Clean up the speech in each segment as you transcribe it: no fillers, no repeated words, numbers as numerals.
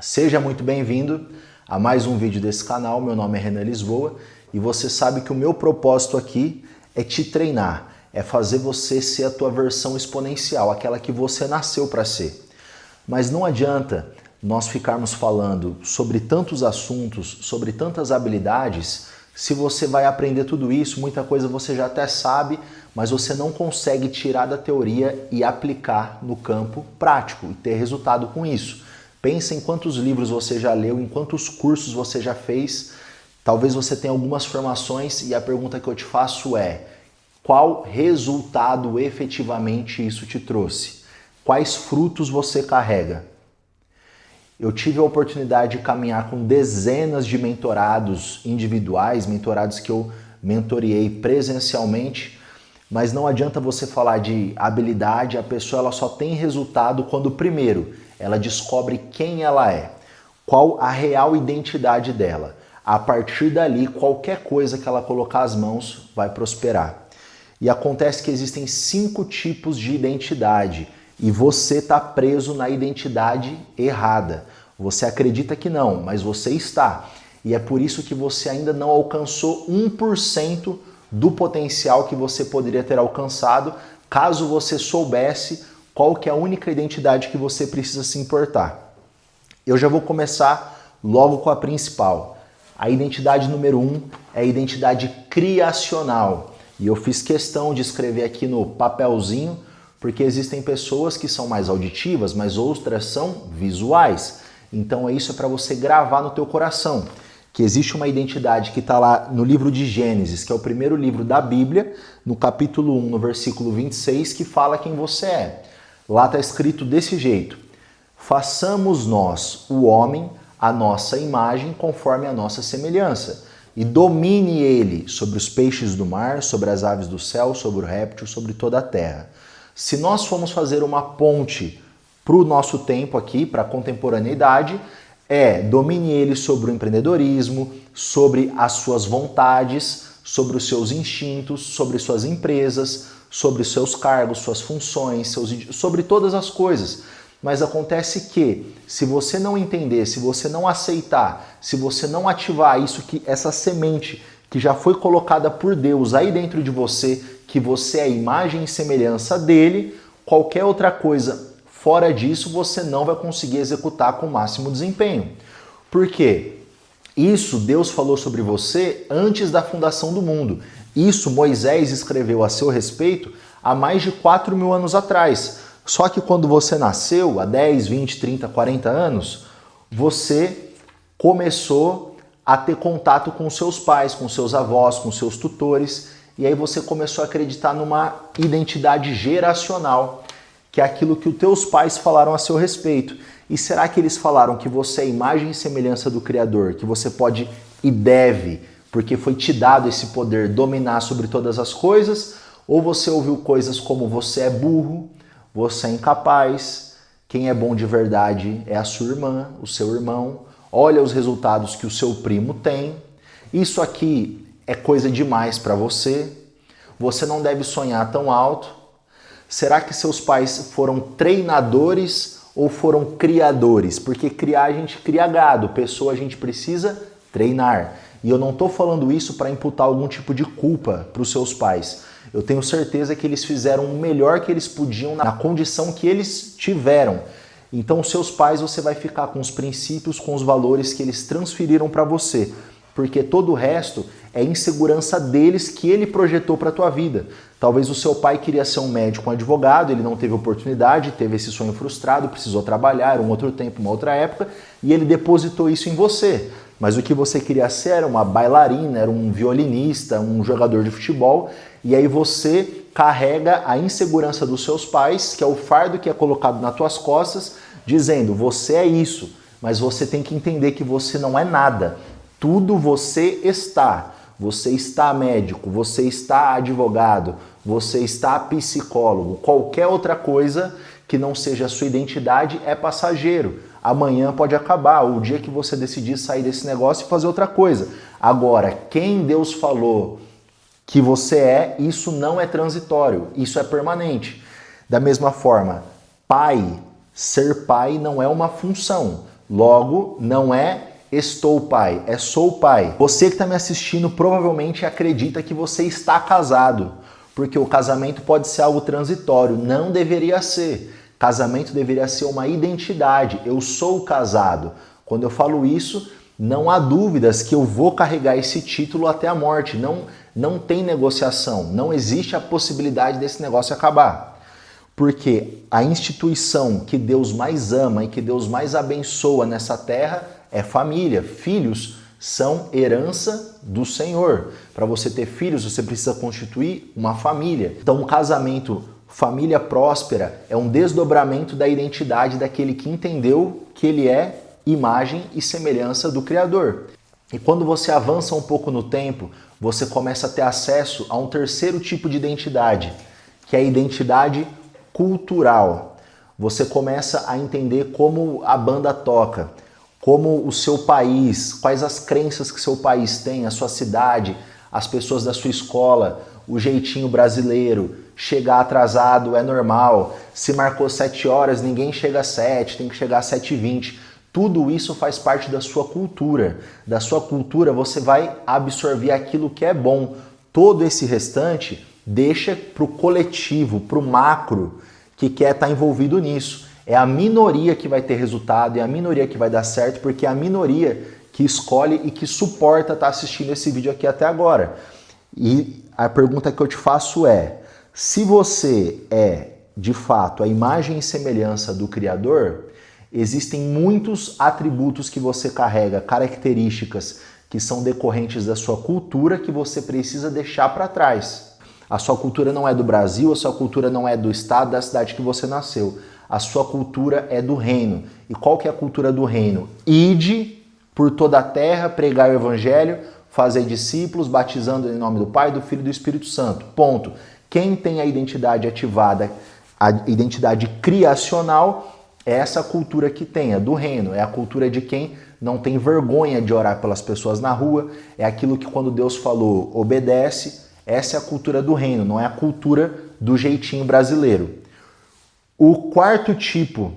Seja muito bem-vindo a mais um vídeo desse canal. Meu nome é Renan Lisboa e você sabe que o meu propósito aqui é te treinar, é fazer você ser a tua versão exponencial, aquela que você nasceu para ser. Mas não adianta nós ficarmos falando sobre tantos assuntos, sobre tantas habilidades, se você vai aprender tudo isso, muita coisa você já até sabe, mas você não consegue tirar da teoria e aplicar no campo prático e ter resultado com isso. Pensa em quantos livros você já leu, em quantos cursos você já fez. Talvez você tenha algumas formações e a pergunta que eu te faço é: qual resultado efetivamente isso te trouxe? Quais frutos você carrega? Eu tive a oportunidade de caminhar com dezenas de mentorados individuais, mentorados que eu mentoreei presencialmente, mas não adianta você falar de habilidade, a pessoa ela só tem resultado quando, primeiro, ela descobre quem ela é, qual a real identidade dela. A partir dali, qualquer coisa que ela colocar as mãos vai prosperar. E acontece que existem 5 tipos de identidade e você está preso na identidade errada. Você acredita que não, mas você está. E é por isso que você ainda não alcançou 1% do potencial que você poderia ter alcançado caso você soubesse qual que é a única identidade que você precisa se importar. Eu já vou começar logo com a principal. A identidade número 1 é a identidade criacional. E eu fiz questão de escrever aqui no papelzinho, porque existem pessoas que são mais auditivas, mas outras são visuais. Então isso é para você gravar no teu coração, que existe uma identidade que está lá no livro de Gênesis, que é o primeiro livro da Bíblia, no capítulo 1, no versículo 26, que fala quem você é. Lá está escrito desse jeito: façamos nós, o homem, a nossa imagem conforme a nossa semelhança, e domine ele sobre os peixes do mar, sobre as aves do céu, sobre o réptil, sobre toda a terra. Se nós formos fazer uma ponte para o nosso tempo aqui, para a contemporaneidade, domine ele sobre o empreendedorismo, sobre as suas vontades, sobre os seus instintos, sobre suas empresas, sobre os seus cargos, suas funções, sobre todas as coisas. Mas acontece que, se você não entender, se você não aceitar, se você não ativar essa semente que já foi colocada por Deus aí dentro de você, que você é a imagem e semelhança dele, qualquer outra coisa fora disso você não vai conseguir executar com o máximo desempenho. Por quê? Isso Deus falou sobre você antes da fundação do mundo. Isso Moisés escreveu a seu respeito há mais de 4.000 anos atrás. Só que quando você nasceu, há 10, 20, 30, 40 anos, você começou a ter contato com seus pais, com seus avós, com seus tutores, e aí você começou a acreditar numa identidade geracional, que é aquilo que os teus pais falaram a seu respeito. E será que eles falaram que você é a imagem e semelhança do Criador, que você pode e deve, porque foi te dado esse poder, dominar sobre todas as coisas? Ou você ouviu coisas como você é burro, você é incapaz, quem é bom de verdade é a sua irmã, o seu irmão, olha os resultados que o seu primo tem, isso aqui é coisa demais para você, você não deve sonhar tão alto. Será que seus pais foram treinadores ou foram criadores? Porque criar a gente cria gado, pessoa a gente precisa treinar. E eu não estou falando isso para imputar algum tipo de culpa para os seus pais. Eu tenho certeza que eles fizeram o melhor que eles podiam na condição que eles tiveram. Então, os seus pais, você vai ficar com os princípios, com os valores que eles transferiram para você. Porque todo o resto é insegurança deles que ele projetou para a tua vida. Talvez o seu pai queria ser um médico, um advogado, ele não teve oportunidade, teve esse sonho frustrado, precisou trabalhar, um outro tempo, uma outra época, e ele depositou isso em você. Mas o que você queria ser era uma bailarina, era um violinista, um jogador de futebol, e aí você carrega a insegurança dos seus pais, que é o fardo que é colocado nas tuas costas, dizendo: você é isso, mas você tem que entender que você não é nada. Tudo você está. Você está médico, você está advogado, você está psicólogo. Qualquer outra coisa que não seja a sua identidade é passageiro. Amanhã pode acabar, ou o dia que você decidir sair desse negócio e fazer outra coisa. Agora, quem Deus falou que você é, isso não é transitório, isso é permanente. Da mesma forma, pai, ser pai não é uma função. Logo, não é estou pai, é sou pai. Você que está me assistindo provavelmente acredita que você está casado, porque o casamento pode ser algo transitório, não deveria ser. Casamento deveria ser uma identidade, eu sou casado. Quando eu falo isso, não há dúvidas que eu vou carregar esse título até a morte, não tem negociação, não existe a possibilidade desse negócio acabar. Porque a instituição que Deus mais ama e que Deus mais abençoa nessa terra é família. Filhos são herança do Senhor. Para você ter filhos, você precisa constituir uma família. Então, um casamento, família próspera, é um desdobramento da identidade daquele que entendeu que ele é imagem e semelhança do Criador. E quando você avança um pouco no tempo, você começa a ter acesso a um terceiro tipo de identidade, que é a identidade cultural. Você começa a entender como a banda toca, como o seu país, quais as crenças que seu país tem, a sua cidade, as pessoas da sua escola, o jeitinho brasileiro, chegar atrasado é normal, se marcou 7 horas, ninguém chega às 7, tem que chegar às 7h20. Tudo isso faz parte da sua cultura. Da sua cultura você vai absorver aquilo que é bom. Todo esse restante deixa para o coletivo, para o macro, que quer estar envolvido nisso. É a minoria que vai ter resultado, é a minoria que vai dar certo, porque é a minoria que escolhe e que suporta estar assistindo esse vídeo aqui até agora. E a pergunta que eu te faço é, se você é, de fato, a imagem e semelhança do Criador, existem muitos atributos que você carrega, características que são decorrentes da sua cultura que você precisa deixar para trás. A sua cultura não é do Brasil, a sua cultura não é do estado, da cidade que você nasceu. A sua cultura é do reino. E qual que é a cultura do reino? Ide por toda a terra, pregai o evangelho, fazei discípulos, batizando em nome do Pai, do Filho e do Espírito Santo. Ponto. Quem tem a identidade ativada, a identidade criacional, é essa cultura que tem, é do reino. É a cultura de quem não tem vergonha de orar pelas pessoas na rua. É aquilo que quando Deus falou, obedece. Essa é a cultura do reino, não é a cultura do jeitinho brasileiro. O quarto tipo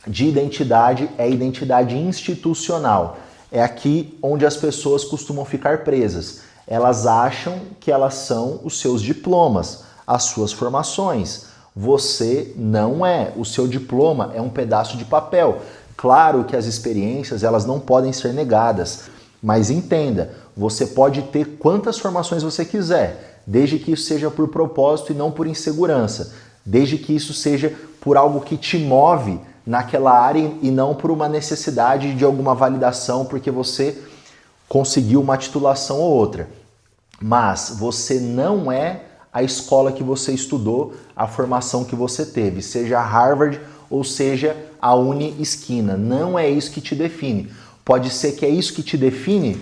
de identidade é a identidade institucional. É aqui onde as pessoas costumam ficar presas. Elas acham que elas são os seus diplomas, as suas formações. Você não é. O seu diploma é um pedaço de papel. Claro que as experiências elas não podem ser negadas, mas entenda, você pode ter quantas formações você quiser, desde que isso seja por propósito e não por insegurança, desde que isso seja por algo que te move naquela área e não por uma necessidade de alguma validação porque você conseguiu uma titulação ou outra. Mas você não é a escola que você estudou, a formação que você teve, seja Harvard ou seja a Uni Esquina. Não é isso que te define. Pode ser que é isso que te define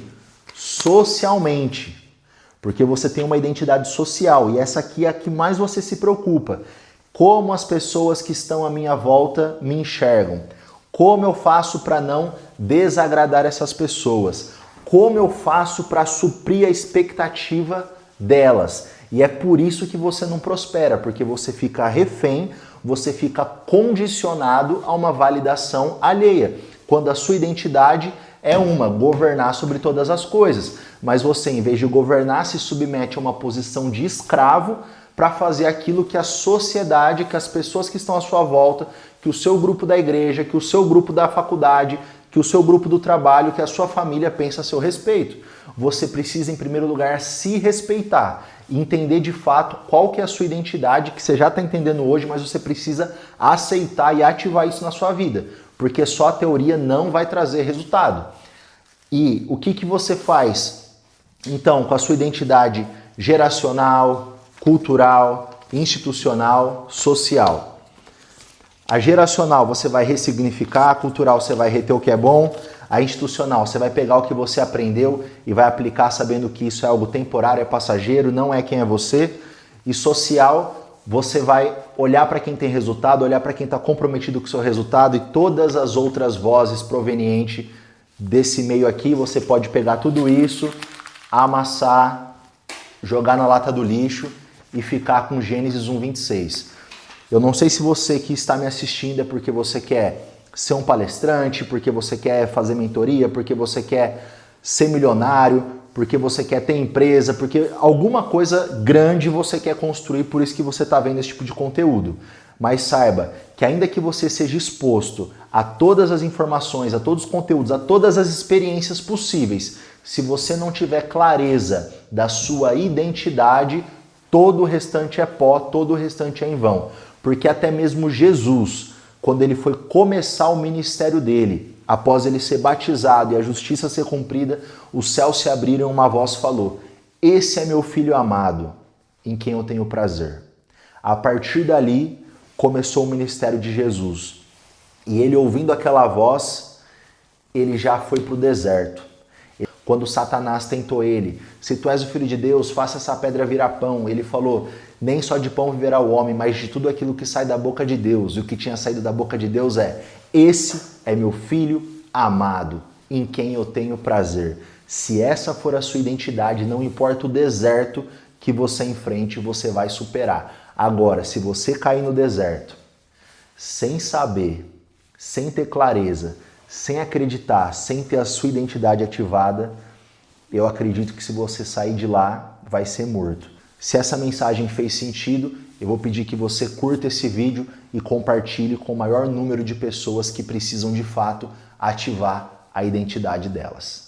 socialmente, porque você tem uma identidade social e essa aqui é a que mais você se preocupa. Como as pessoas que estão à minha volta me enxergam? Como eu faço para não desagradar essas pessoas? Como eu faço para suprir a expectativa delas? E é por isso que você não prospera, porque você fica refém, você fica condicionado a uma validação alheia, quando a sua identidade é governar sobre todas as coisas. Mas você, em vez de governar, se submete a uma posição de escravo para fazer aquilo que a sociedade, que as pessoas que estão à sua volta, que o seu grupo da igreja, que o seu grupo da faculdade, que o seu grupo do trabalho, que a sua família pensa a seu respeito. Você precisa, em primeiro lugar, se respeitar e entender de fato qual que é a sua identidade, que você já está entendendo hoje, mas você precisa aceitar e ativar isso na sua vida, porque só a teoria não vai trazer resultado. E o que você faz, então, com a sua identidade geracional, cultural, institucional, social? A geracional você vai ressignificar, a cultural você vai reter o que é bom, a institucional você vai pegar o que você aprendeu e vai aplicar sabendo que isso é algo temporário, é passageiro, não é quem é você. E social, você vai olhar para quem tem resultado, olhar para quem está comprometido com o seu resultado e todas as outras vozes provenientes desse meio aqui, você pode pegar tudo isso, amassar, jogar na lata do lixo e ficar com Gênesis 1:26. Eu não sei se você que está me assistindo é porque você quer ser um palestrante, porque você quer fazer mentoria, porque você quer ser milionário, porque você quer ter empresa, porque alguma coisa grande você quer construir, por isso que você está vendo esse tipo de conteúdo. Mas saiba que ainda que você seja exposto a todas as informações, a todos os conteúdos, a todas as experiências possíveis, se você não tiver clareza da sua identidade, todo o restante é pó, todo o restante é em vão. Porque até mesmo Jesus, quando ele foi começar o ministério dele, após ele ser batizado e a justiça ser cumprida, os céus se abriram e uma voz falou: "Esse é meu filho amado, em quem eu tenho prazer." A partir dali, começou o ministério de Jesus. E ele, ouvindo aquela voz, ele já foi para o deserto. Quando Satanás tentou ele: "Se tu és o Filho de Deus, faça essa pedra virar pão." Ele falou: "Nem só de pão viverá o homem, mas de tudo aquilo que sai da boca de Deus." E o que tinha saído da boca de Deus é: "Esse é meu Filho amado, em quem eu tenho prazer." Se essa for a sua identidade, não importa o deserto que você enfrente, você vai superar. Agora, se você cair no deserto, sem saber, sem ter clareza, sem acreditar, sem ter a sua identidade ativada, eu acredito que se você sair de lá, vai ser morto. Se essa mensagem fez sentido, eu vou pedir que você curta esse vídeo e compartilhe com o maior número de pessoas que precisam de fato ativar a identidade delas.